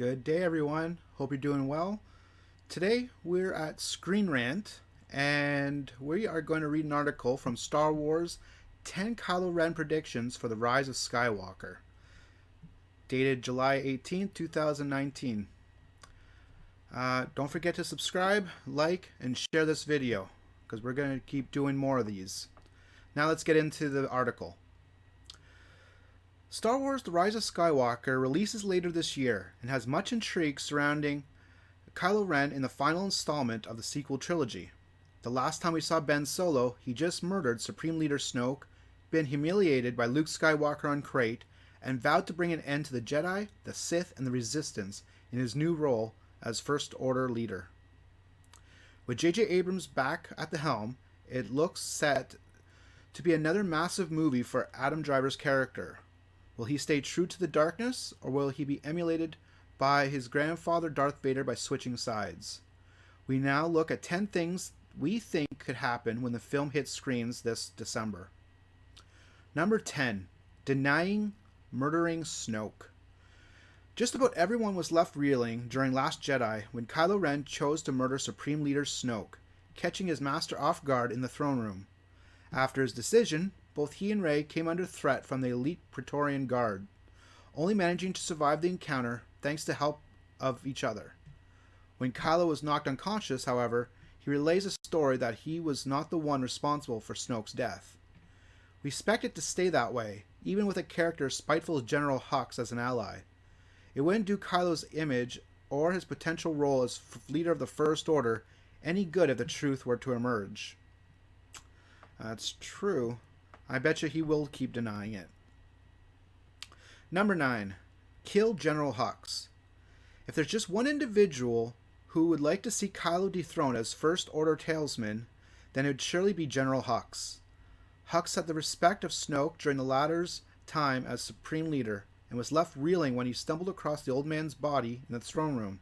Good day, everyone. Hope you're doing well. Today, we're at Screen Rant, and we are going to read an article from Star Wars 10 Kylo Ren Predictions for the Rise of Skywalker, dated July 18th, 2019. Don't forget to subscribe, like, and share this video, because we're going to keep doing more of these. Now let's get into the article. Star Wars The Rise of Skywalker releases later this year and has much intrigue surrounding Kylo Ren in the final installment of the sequel trilogy. The last time we saw Ben Solo, he just murdered Supreme Leader Snoke, been humiliated by Luke Skywalker on Crate, and vowed to bring an end to the Jedi, the Sith, and the Resistance in his new role as First Order leader. With J.J. Abrams back at the helm, it looks set to be another massive movie for Adam Driver's character. Will he stay true to the darkness, or will he be emulated by his grandfather Darth Vader by switching sides? We now look at 10 things we think could happen when the film hits screens this December. Number 10. Denying murdering Snoke. Just about everyone was left reeling during Last Jedi when Kylo Ren chose to murder Supreme Leader Snoke, catching his master off guard in the throne room. After his decision, both he and Rey came under threat from the elite Praetorian Guard, only managing to survive the encounter thanks to help of each other. When Kylo was knocked unconscious, however, he relays a story that he was not the one responsible for Snoke's death. We expect it to stay that way, even with a character as spiteful as General Hux as an ally. It wouldn't do Kylo's image or his potential role as leader of the First Order any good if the truth were to emerge. That's true. I bet you he will keep denying it. Number 9. Kill General Hux. If there's just one individual who would like to see Kylo dethroned as First Order talesman, then it would surely be General Hux. Hux had the respect of Snoke during the latter's time as Supreme Leader, and was left reeling when he stumbled across the old man's body in the throne room.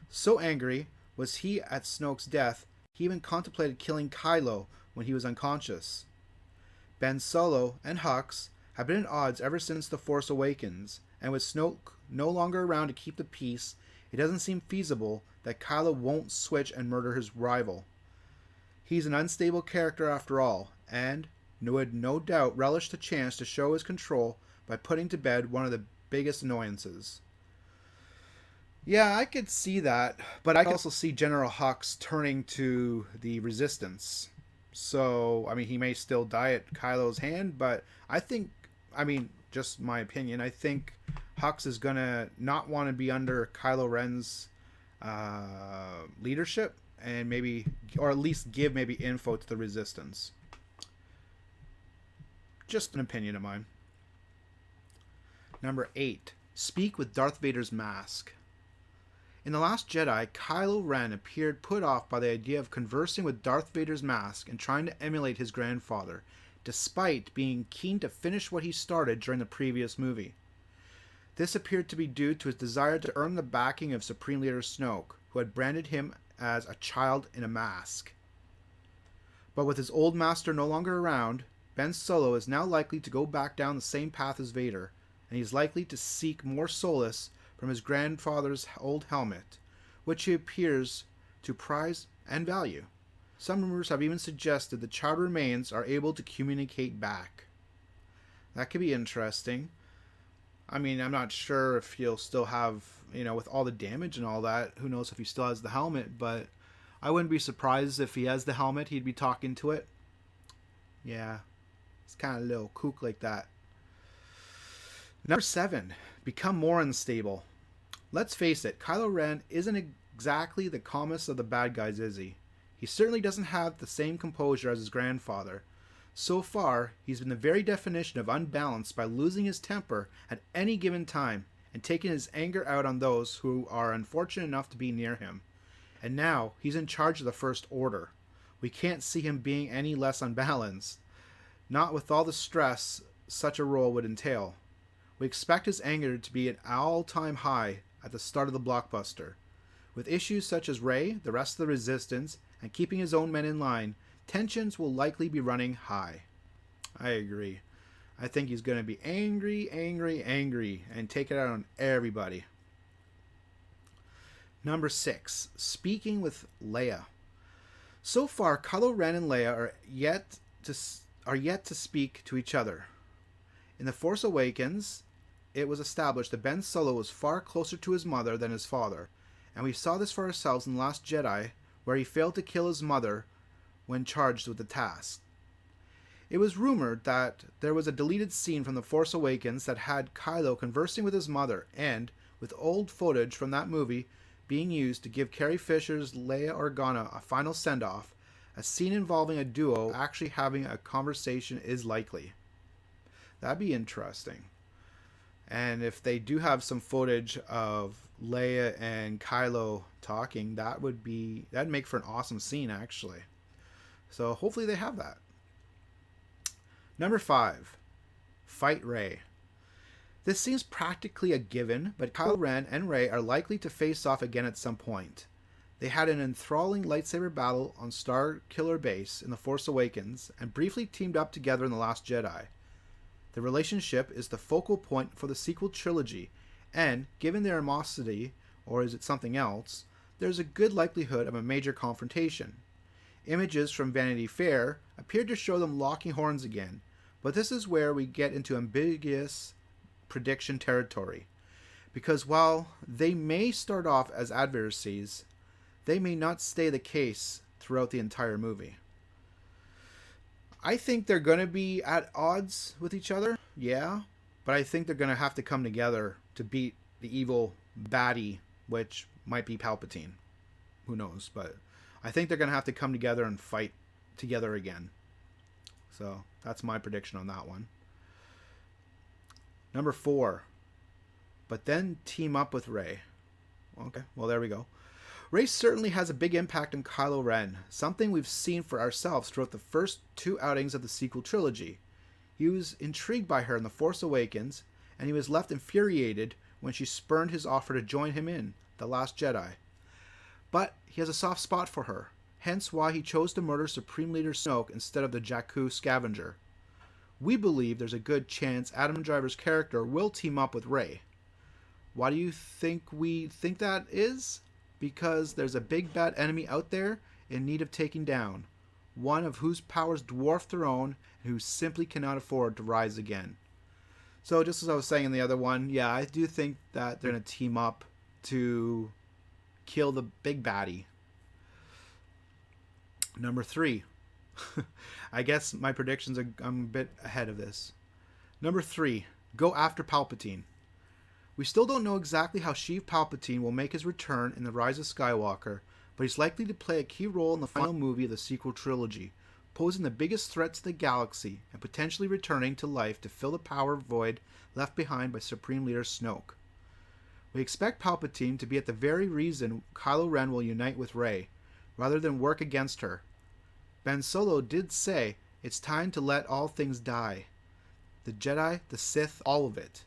So angry was he at Snoke's death, he even contemplated killing Kylo when he was unconscious. Ben Solo and Hux have been at odds ever since The Force Awakens, and with Snoke no longer around to keep the peace, it doesn't seem feasible that Kylo won't switch and murder his rival. He's an unstable character after all, and would no doubt relish the chance to show his control by putting to bed one of the biggest annoyances. Yeah, I could see that, but I could also see General Hux turning to the Resistance. So, he may still die at Kylo's hand, but I think, just my opinion, I think Hux is going to not want to be under Kylo Ren's leadership, and maybe, or at least give maybe info to the Resistance. Just an opinion of mine. Number 8. Speak with Darth Vader's mask. In The Last Jedi, Kylo Ren appeared put off by the idea of conversing with Darth Vader's mask and trying to emulate his grandfather, despite being keen to finish what he started during the previous movie. This appeared to be due to his desire to earn the backing of Supreme Leader Snoke, who had branded him as a child in a mask. But with his old master no longer around, Ben Solo is now likely to go back down the same path as Vader, and he is likely to seek more solace from his grandfather's old helmet, which he appears to prize and value. Some rumors have even suggested the child remains are able to communicate back. That could be interesting. I'm not sure if he'll still have, with all the damage and all that, who knows if he still has the helmet, but I wouldn't be surprised if he has the helmet, he'd be talking to it. Yeah, it's kind of a little kook like that. Number 7. Become more unstable. Let's face it, Kylo Ren isn't exactly the calmest of the bad guys, is he? He certainly doesn't have the same composure as his grandfather. So far, he's been the very definition of unbalanced by losing his temper at any given time and taking his anger out on those who are unfortunate enough to be near him. And now, he's in charge of the First Order. We can't see him being any less unbalanced, not with all the stress such a role would entail. We expect his anger to be at an all-time high at the start of the blockbuster. With issues such as Rey, the rest of the Resistance, and keeping his own men in line, tensions will likely be running high. I agree. I think he's going to be angry, and take it out on everybody. Number 6. Speaking with Leia. So far, Kylo Ren and Leia are yet to speak to each other. In The Force Awakens, it was established that Ben Solo was far closer to his mother than his father, and we saw this for ourselves in The Last Jedi, where he failed to kill his mother when charged with the task. It was rumored that there was a deleted scene from The Force Awakens that had Kylo conversing with his mother, and, with old footage from that movie being used to give Carrie Fisher's Leia Organa a final send-off, a scene involving a duo actually having a conversation is likely. That'd be interesting. And if they do have some footage of Leia and Kylo talking, that'd make for an awesome scene, actually. So hopefully they have that. Number 5. Fight Rey. This seems practically a given, but Kylo Ren and Rey are likely to face off again at some point. They had an enthralling lightsaber battle on Starkiller Base in The Force Awakens, and briefly teamed up together in The Last Jedi. The relationship is the focal point for the sequel trilogy, and, given their animosity, or is it something else, there's a good likelihood of a major confrontation. Images from Vanity Fair appeared to show them locking horns again, but this is where we get into ambiguous prediction territory. Because while they may start off as adversaries, they may not stay the case throughout the entire movie. I think they're going to be at odds with each other, yeah, but I think they're going to have to come together to beat the evil baddie, which might be Palpatine. Who knows, but I think they're going to have to come together and fight together again. So that's my prediction on that one. Number 4. But then team up with Rey. Okay, well there we go. Rey certainly has a big impact on Kylo Ren, something we've seen for ourselves throughout the first 2 outings of the sequel trilogy. He was intrigued by her in The Force Awakens, and he was left infuriated when she spurned his offer to join him in The Last Jedi. But he has a soft spot for her, hence why he chose to murder Supreme Leader Snoke instead of the Jakku scavenger. We believe there's a good chance Adam Driver's character will team up with Rey. Why do you think we think that is? Because there's a big bad enemy out there in need of taking down, one of whose powers dwarf their own and who simply cannot afford to rise again. So just as I was saying in the other one, yeah, I do think that they're going to team up to kill the big baddie. Number 3. I guess my predictions I'm a bit ahead of this. Number 3. Go after Palpatine. We still don't know exactly how Sheev Palpatine will make his return in The Rise of Skywalker, but he's likely to play a key role in the final movie of the sequel trilogy, posing the biggest threat to the galaxy and potentially returning to life to fill the power void left behind by Supreme Leader Snoke. We expect Palpatine to be at the very reason Kylo Ren will unite with Rey, rather than work against her. Ben Solo did say, it's time to let all things die. The Jedi, the Sith, all of it.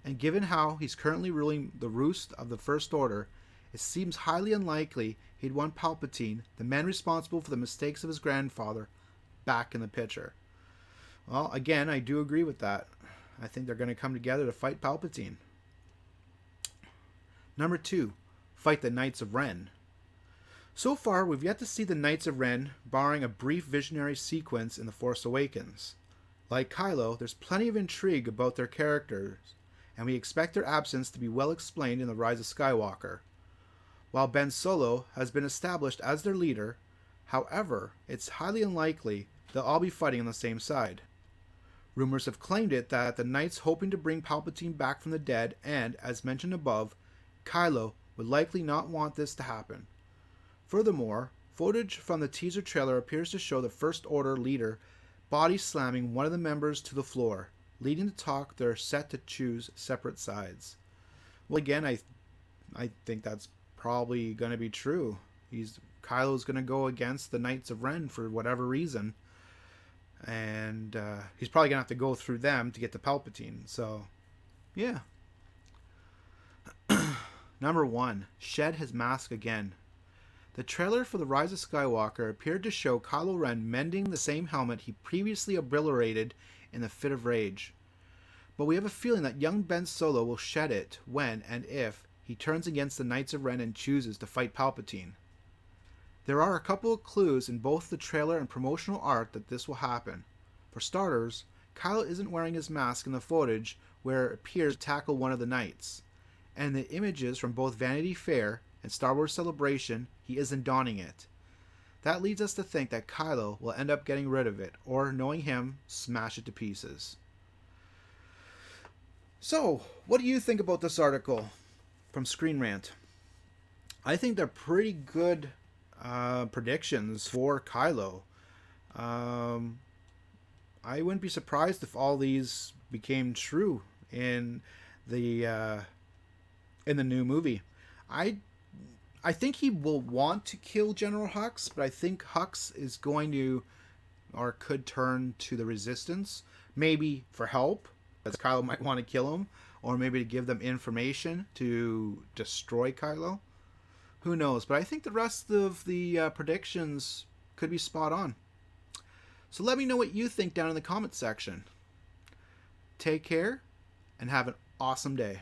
And given how he's currently ruling the roost of the First Order, it seems highly unlikely he'd want Palpatine, the man responsible for the mistakes of his grandfather, back in the picture. Well, again, I do agree with that. I think they're going to come together to fight Palpatine. Number 2. Fight the Knights of Ren. So far, we've yet to see the Knights of Ren, barring a brief visionary sequence in The Force Awakens. Like Kylo, there's plenty of intrigue about their characters, and we expect their absence to be well explained in The Rise of Skywalker. While Ben Solo has been established as their leader, however, it's highly unlikely they'll all be fighting on the same side. Rumors have claimed it that the Knights hoping to bring Palpatine back from the dead, and, as mentioned above, Kylo would likely not want this to happen. Furthermore, footage from the teaser trailer appears to show the First Order leader body slamming one of the members to the floor, leading to talk they're set to choose separate sides. Well, again, I think that's probably going to be true. Kylo's going to go against the Knights of Ren for whatever reason, and he's probably going to have to go through them to get to Palpatine. So, yeah. Number 1. Shed his mask again. The trailer for The Rise of Skywalker appeared to show Kylo Ren mending the same helmet he previously obliterated in the fit of rage. But we have a feeling that young Ben Solo will shed it when and if he he turns against the Knights of Ren and chooses to fight Palpatine. There are a couple of clues in both the trailer and promotional art that this will happen. For starters, Kylo isn't wearing his mask in the footage where it appears to tackle one of the knights. And in the images from both Vanity Fair and Star Wars Celebration, he isn't donning it. That leads us to think that Kylo will end up getting rid of it, or knowing him, smash it to pieces. So, what do you think about this article from Screen Rant? I think they're pretty good predictions for Kylo. I wouldn't be surprised if all these became true in the new movie. I think he will want to kill General Hux, but I think Hux is going to, or could turn to the Resistance, maybe for help, as Kylo might want to kill him, or maybe to give them information to destroy Kylo. Who knows? But I think the rest of the predictions could be spot on. So let me know what you think down in the comment section. Take care, and have an awesome day.